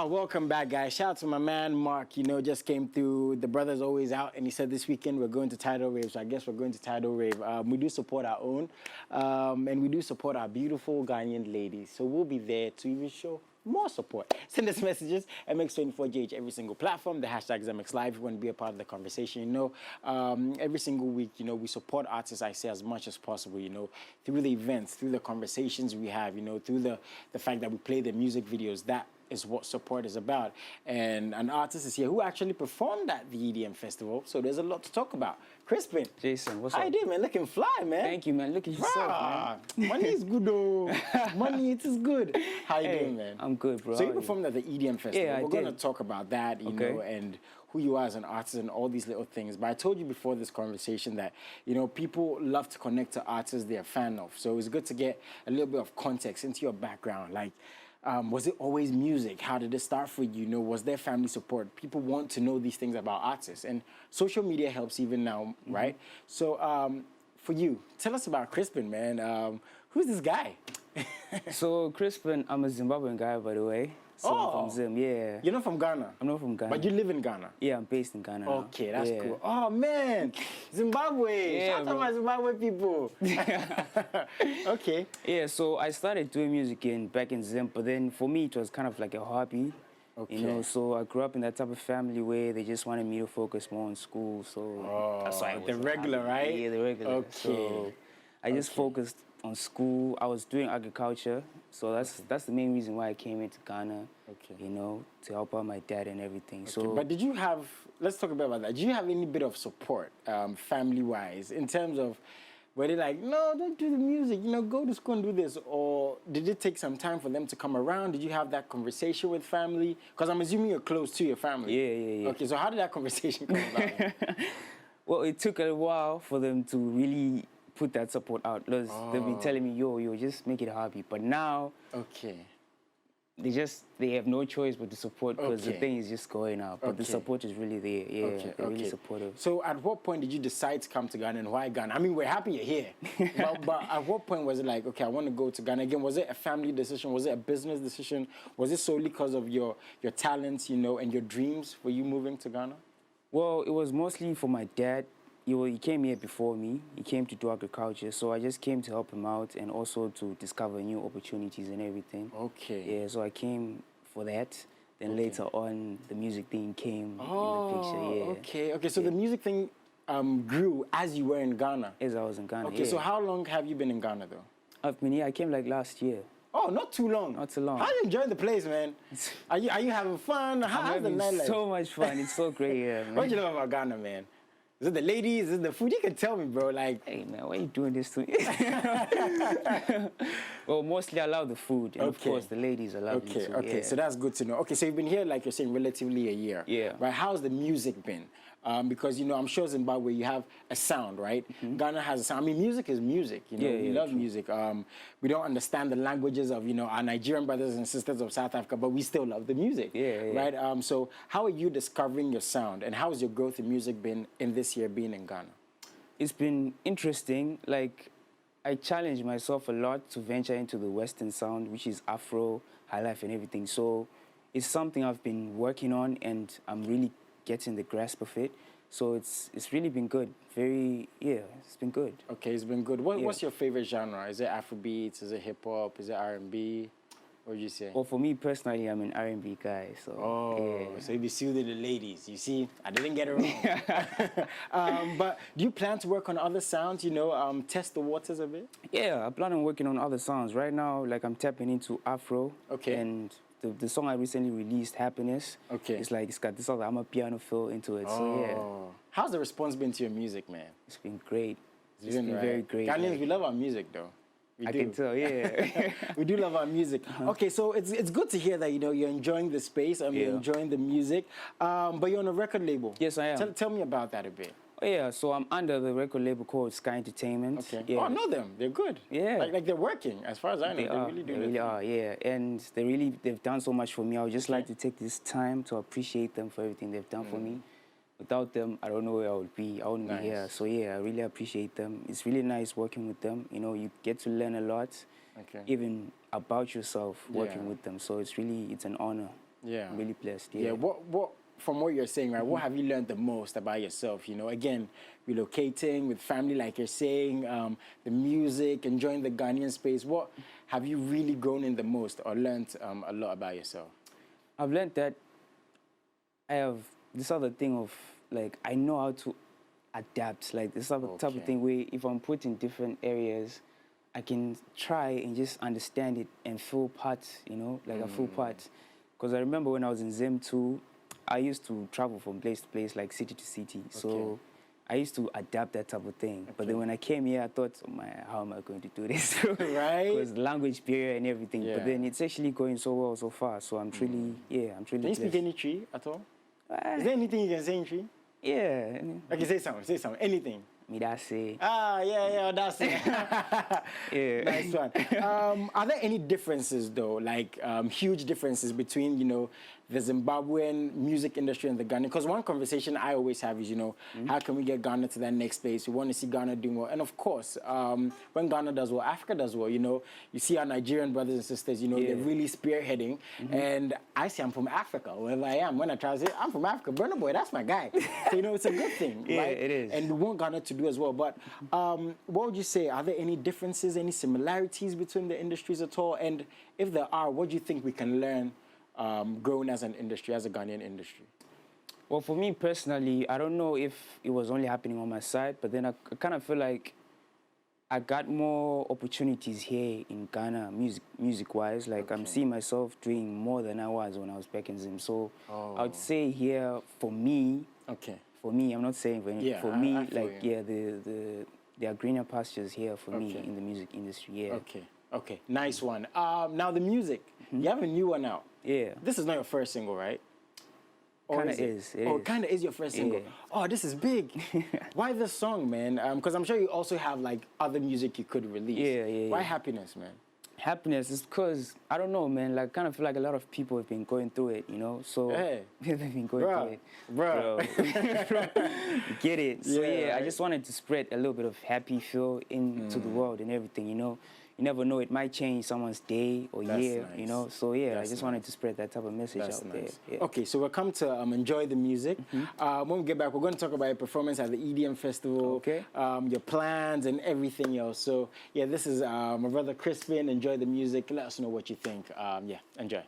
Welcome back, guys. Shout out to my man, Mark. You know, just came through. The brother's always out, and he said this weekend we're going to Tidal Rave, so I guess we're going to Tidal Rave. We do support our own, and we do support our beautiful Ghanaian ladies. So we'll be there to even show more support. Send us messages, MX24GH, every single platform. The hashtag is MXLIVE. If you want to be a part of the conversation, you know, every single week, you know, we support artists, I say, as much as possible, you know, through the events, through the conversations we have, you know, through the fact that we play the music videos. That is what support is about. And an artist is here who actually performed at the EDM festival, so there's a lot to talk about. Crispen. Jason, what's up? How you doing, man? Looking fly, man. Thank you, man. Look at yourself, man. Money is good, though. Money, it is good. How you doing, man? I'm good, bro. So you performed at the EDM festival. Yeah, We're going to talk about that, you know, and who you are as an artist and all these little things. But I told you before this conversation that, you know, people love to connect to artists they're a fan of. So it's good to get a little bit of context into your background. Like, was it always music? How did it start for you? You know, was there family support? People want to know these things about artists, and social media helps even now, right? So for you, tell us about Crispen, man. Who's this guy? So Crispen, I'm a Zimbabwean guy, by the way. So I'm from Zim, yeah. You're not from Ghana? I'm not from Ghana. But you live in Ghana? Yeah, I'm based in Ghana. Okay, that's cool. Oh, man, Zimbabwe. Yeah, shout out my Zimbabwe people. Okay. Yeah, so I started doing music back in Zim, but then for me, it was kind of like a hobby. Okay. You know, so I grew up in that type of family where they just wanted me to focus more on school. So that's why I was the regular, right? Yeah, the regular. Okay. So I just focused on school. I was doing agriculture, so that's the main reason why I came into Ghana. Okay. You know, to help out my dad and everything. Okay. So, but did you have? Let's talk a bit about that. Did you have any bit of support, family-wise, in terms of? Were they like, no, don't do the music, you know, go to school and do this? Or did it take some time for them to come around? Did you have that conversation with family? Because I'm assuming you're close to your family. Yeah. Okay, so how did that conversation come about? Well, it took a while for them to really put that support out. Because they've been telling me, yo, just make it a hobby. But now, they have no choice but to support because the thing is just going out. But the support is really there. Yeah, they're really supportive. So at what point did you decide to come to Ghana, and why Ghana? I mean, we're happy you're here. but at what point was it like, okay, I want to go to Ghana again? Was it a family decision? Was it a business decision? Was it solely because of your talents, you know, and your dreams for you moving to Ghana? Well, it was mostly for my dad. He came here before me. He came to do agriculture, so I just came to help him out and also to discover new opportunities and everything. Okay. Yeah, so I came for that. Then later on, the music thing came in the picture. Yeah. Okay. So the music thing grew as you were in Ghana. As I was in Ghana. Okay. So how long have you been in Ghana though? I've been here. I came like last year. Oh, not too long. Not too long. How are you enjoying the place, man? Are you having fun? How's the nightlife? So much fun. It's so great here, man. What do you love about Ghana, man? Is it the ladies? Is it the food? You can tell me, bro. Like, hey, man, why are you doing this to me? Well, mostly I love the food. And of course, the ladies I love too. Okay, so that's good to know. Okay, so you've been here, like you're saying, relatively a year. Yeah. Right, how's the music been? Because, you know, I'm sure Zimbabwe, you have a sound, right? Ghana has a sound. I mean, music is music, you know. We love music. We don't understand the languages of, you know, our Nigerian brothers and sisters of South Africa, but we still love the music, right? So how are you discovering your sound, and how has your growth in music been in this year being in Ghana? It's been interesting. Like, I challenge myself a lot to venture into the Western sound, which is Afro, high life and everything. So it's something I've been working on, and I'm really getting the grasp of it. So it's really been good. It's been good. Okay, it's been good. What's your favorite genre? Is it Afrobeats? Is it hip-hop? Is it R&B? What would you say? Well, for me personally, I'm an R&B guy. So so you be soothing the ladies. You see, I didn't get it wrong. But do you plan to work on other sounds, you know, test the waters a bit? Yeah, I plan on working on other sounds. Right now, like, I'm tapping into Afro. And the song I recently released, Happiness, it's like, it's got this other piano feel into it. So yeah. How's the response been to your music, man? It's been great. It's been very great. Ghanaians, we love our music, though. I can tell, yeah. We do love our music. Okay, so it's good to hear that, you know, you're enjoying the space and you're enjoying the music. But you're on a record label. Yes, I am. Tell me about that a bit. Oh, yeah, so I'm under the record label called Sky Entertainment. Okay. Yeah. Oh, I know them. They're good. Yeah. Like they're working, as far as I know. They really do. They really are, yeah. And they've done so much for me. I would just like to take this time to appreciate them for everything they've done for me. Without them, I don't know where I would be. I wouldn't be here. So, yeah, I really appreciate them. It's really nice working with them. You know, you get to learn a lot, even about yourself working with them. So it's an honor. Yeah. I'm really blessed. Yeah. What from what you're saying, right? What have you learned the most about yourself? You know, again, relocating with family, like you're saying, the music, enjoying the Ghanaian space. What have you really grown in the most or learned a lot about yourself? I've learned that I have this other thing of like I know how to adapt. Like this type of thing where if I'm put in different areas, I can try and just understand it and feel part. You know, like I feel part. Because I remember when I was in Zim 2, I used to travel from place to place, like city to city. So I used to adapt that type of thing. But then when I came here, I thought, oh my, how am I going to do this? Right? Because language barrier and everything. But then it's actually going so well so far. So I'm truly, I'm truly Can you speak blessed. any tree at all? Is there anything you can say in tree? Yeah. Okay, say something, anything. Me that say. Ah, yeah, that's it. Yeah. Nice one. Are there any differences, though, like huge differences between, you know, the Zimbabwean music industry and the Ghanaian? Because one conversation I always have is, you know, how can we get Ghana to that next place? We want to see Ghana doing well. And of course, when Ghana does well, Africa does well. You know, you see our Nigerian brothers and sisters, you know, they're really spearheading. And I say I'm from Africa, wherever I am. When I try to say, I'm from Africa, Burna Boy, that's my guy. So, you know, it's a good thing, Yeah, right? it is. And we want Ghana to do as well. But what would you say? Are there any differences, any similarities between the industries at all? And if there are, what do you think we can learn growing as an industry, as a Ghanaian industry? Well, for me personally, I don't know if it was only happening on my side, but then I kind of feel like I got more opportunities here in Ghana, music-wise. Like I'm seeing myself doing more than I was when I was back in Zim. So I would say here, for me, I'm not saying for anyone, for me, like, there are greener pastures here for me in the music industry, Okay, nice one. Now the music, you have a new one out. Yeah. This is not your first single, right? Kind of is. It kind of is your first single. Oh, this is big. Why this song, man? Because I'm sure you also have like other music you could release. Why Happiness, man? Happiness is because, I don't know, man, like, kind of feel like a lot of people have been going through it, you know? So, they've been going through it. Bro. Get it? So, I just wanted to spread a little bit of happy feel into the world and everything, you know? You never know, it might change someone's day or year, you know? So, I just wanted to spread that type of message out there. Yeah. Okay, so we'll come to enjoy the music. When we get back, we're going to talk about your performance at the EDM Festival, your plans and everything else. So, this is my brother Crispen. Enjoy the music. Let us know what you think. Enjoy.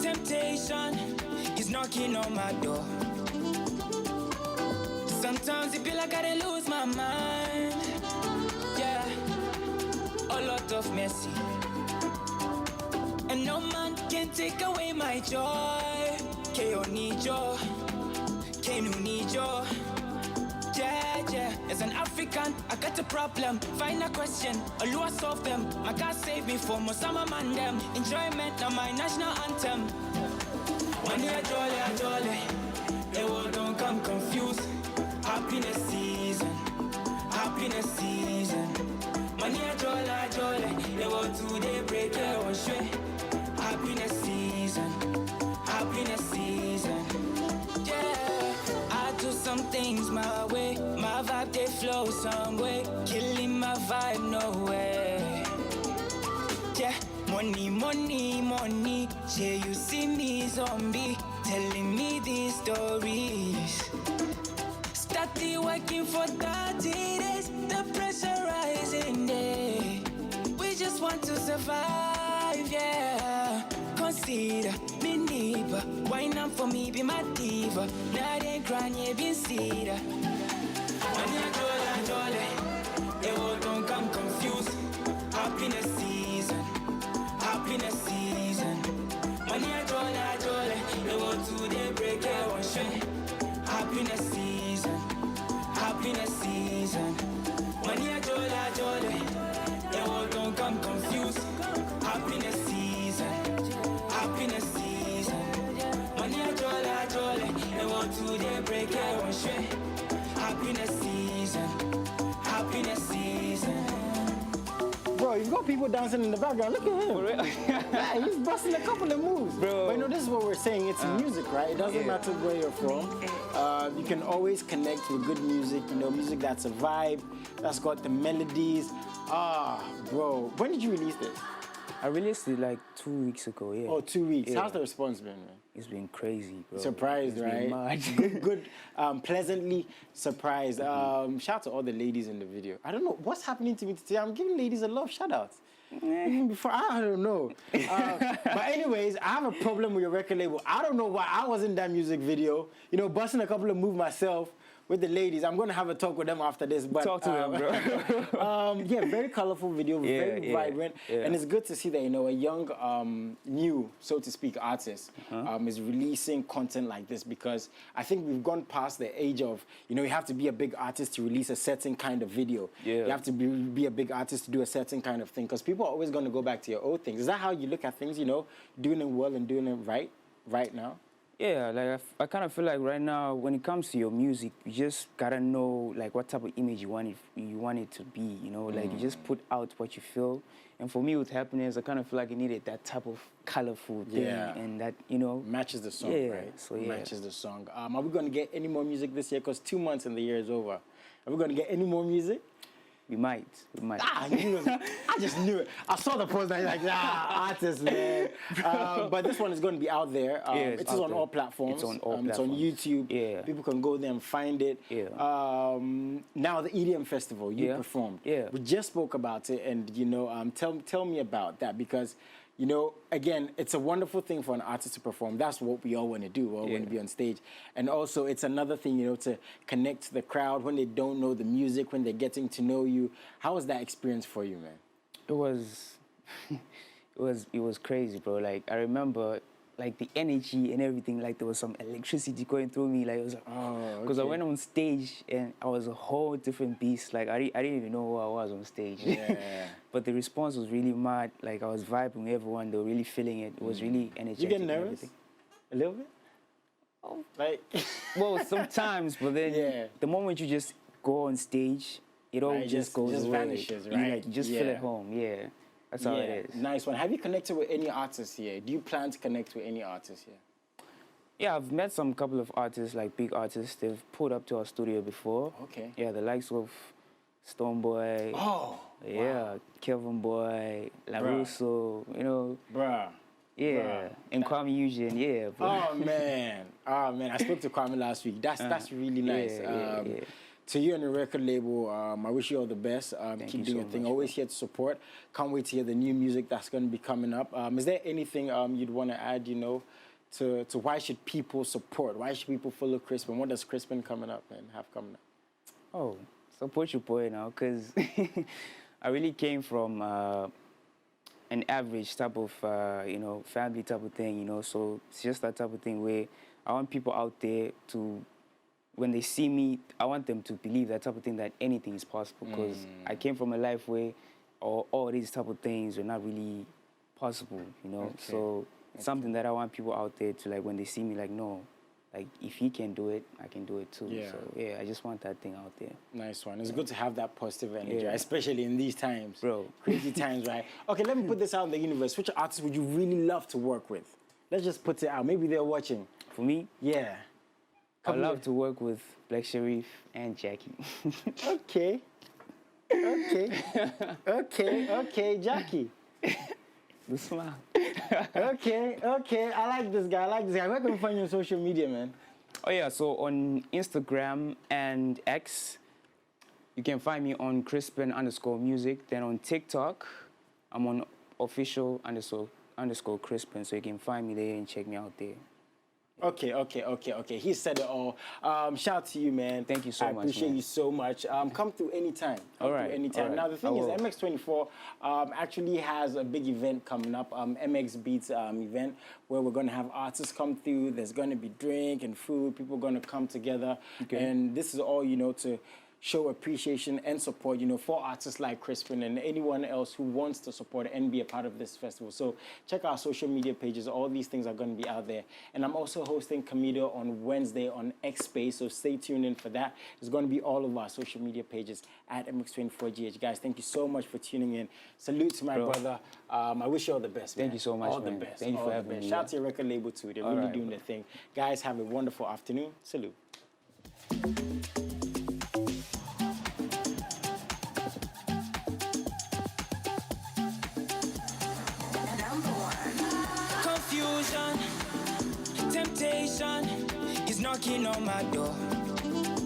Temptation is knocking on my door. Sometimes it feel like I lose my mind. Yeah, a lot of mercy, and no man can take away my joy. K.O. need you, K.N.U. need you. Yeah, as an African, I got a problem. Find a question, I'll solve them. My God save me from Osama man them. Enjoyment, now my national anthem. Money a jolly, the world don't come confused. Happiness season. Money a jolly, the world today break your one straight. Happiness season. Yeah, I do some things my way. My vibe they flow some way. Killing my vibe no way. Yeah, money. Yeah, you see me zombie telling me these stories. Started working for 30 days. The pressure rising day. We just want to survive, yeah. Consider me neighbor. Wine up for me, be my diva. Now they crying, yeah, be cedar. Money a jolly, the world don't come confused. Happiness season. Money a jolly, the world today break your one straight. Happiness season. Money a jolly, the world don't come confused. Happiness season. Money a jolly, the world today break your one straight. Happiness season. Bro, you've got people dancing in the background. Look at him. For real? Yeah, he's busting a couple of moves. Bro. But you know, this is what we're saying. It's music, right? It doesn't matter where you're from. You can always connect with good music, you know, music that's a vibe, that's got the melodies. Bro. When did you release this? I released it like 2 weeks ago, yeah. Oh, 2 weeks. Yeah. How's the response been, man? It's been crazy, bro. Surprised, It's right? been mad. Good, pleasantly surprised. Shout out to all the ladies in the video. I don't know what's happening to me today. I'm giving ladies a lot of shout outs. Even before, I don't know. But anyways, I have a problem with your record label. I don't know why I was in that music video. You know, busting a couple of moves myself with the ladies. I'm going to have a talk with them after this. But, Talk to them, bro. yeah, very colorful video, very vibrant. Yeah. And it's good to see that, you know, a young, new, so to speak, artist is releasing content like this, because I think we've gone past the age of, you know, you have to be a big artist to release a certain kind of video. Yeah. You have to be a big artist to do a certain kind of thing, because people are always going to go back to your old things. Is that how you look at things, you know, doing it well and doing it right now? Yeah, like I kind of feel like right now, when it comes to your music, you just gotta know like what type of image you want it to be. You know, like you just put out what you feel. And for me, with Happiness, I kind of feel like I needed that type of colorful thing, and that, you know, matches the song, yeah, right? so yeah. Matches the song. Are we going to get any more music this year? Because 2 months and the year is over. Are we going to get any more music? We might. I just knew it. I saw the post and I was like, artist, man. But this one is going to be out there. It is on all platforms. It's on all platforms. It's on YouTube. Yeah. People can go there and find it. Yeah. Now, the EDM Festival, you performed. Yeah. We just spoke about it, and, you know, tell me about that, because, you know, again, it's a wonderful thing for an artist to perform. That's what we all want to do. We all want to be on stage. And also, it's another thing, you know, to connect to the crowd when they don't know the music, when they're getting to know you. How was that experience for you, man? It was crazy, bro. Like, I remember, like, the energy and everything, like, there was some electricity going through me. Like, it was like, because I went on stage and I was a whole different beast. Like, I didn't even know who I was on stage. Yeah. But the response was really mad. Like, I was vibing with everyone. They were really feeling it. It was really energetic. You get nervous? A little bit? Oh. Like, well, sometimes, but then the moment you just go on stage, it all just goes just away. vanishes, right? You just feel at home, That's how it is. Nice one. Have you connected with any artists here? Do you plan to connect with any artists here? Yeah, I've met some couple of artists, like big artists. They've pulled up to our studio before. Okay. Yeah, the likes of Stoneboy. Oh. Yeah, Kelvin Boy, LaRusso, you know. Bruh. Yeah, Bruh. and Kwame Eugene, yeah. Oh, man. Oh, man. I spoke to Kwame last week. That's really nice. Yeah. To you and the record label, I wish you all the best. Keep doing your thing. Always here to support. Can't wait to hear the new music that's going to be coming up. Is there anything you'd want to add, you know, to why should people support? Why should people follow Crispen? What does Crispen coming up and have coming up? Oh, support your boy now, because I really came from an average type of, you know, family type of thing, you know, so it's just that type of thing where I want people out there to, when they see me, I want them to believe that type of thing, that anything is possible, because I came from a life where all these type of things were not really possible, you know, so it's something that I want people out there to, like, when they see me, like, no, like, if he can do it, I can do it too. Yeah. So, yeah, I just want that thing out there. Nice one. It's good to have that positive energy, right? Especially in these times. Bro. Crazy times, right? Okay, let me put this out in the universe. Which artists would you really love to work with? Let's just put it out. Maybe they're watching. For me? Yeah. I'd love to work with Black Sharif and Jackie. Okay. Okay, Jackie. The smile. Okay. I like this guy. Where can we find you on social media, man? Oh, yeah, so on Instagram and X, you can find me on Crispen_music. Then on TikTok, I'm on official__ Crispen, so you can find me there and check me out there. Okay. He said it all. Shout out to you, man. Thank you so much. I appreciate man. you so much. Come through anytime. All right. Now, the thing is, MX24 actually has a big event coming up, MX Beats event, where we're going to have artists come through. There's going to be drink and food. People are going to come together. Okay. And this is all, you know, to show appreciation and support, you know, for artists like Crispen and anyone else who wants to support and be a part of this festival. So check our social media pages. All these things are going to be out there. And I'm also hosting Comedo on Wednesday on X Space, so stay tuned in for that. It's going to be all of our social media pages at MX24GH. Guys, thank you so much for tuning in. Salute to my brother. I wish you all the best, man. Thank you so much, all man. the best. Thank you for having me. Shout out to your record label, too. They're really doing their thing. Guys, have a wonderful afternoon. Salute. Confusion, temptation is knocking on my door.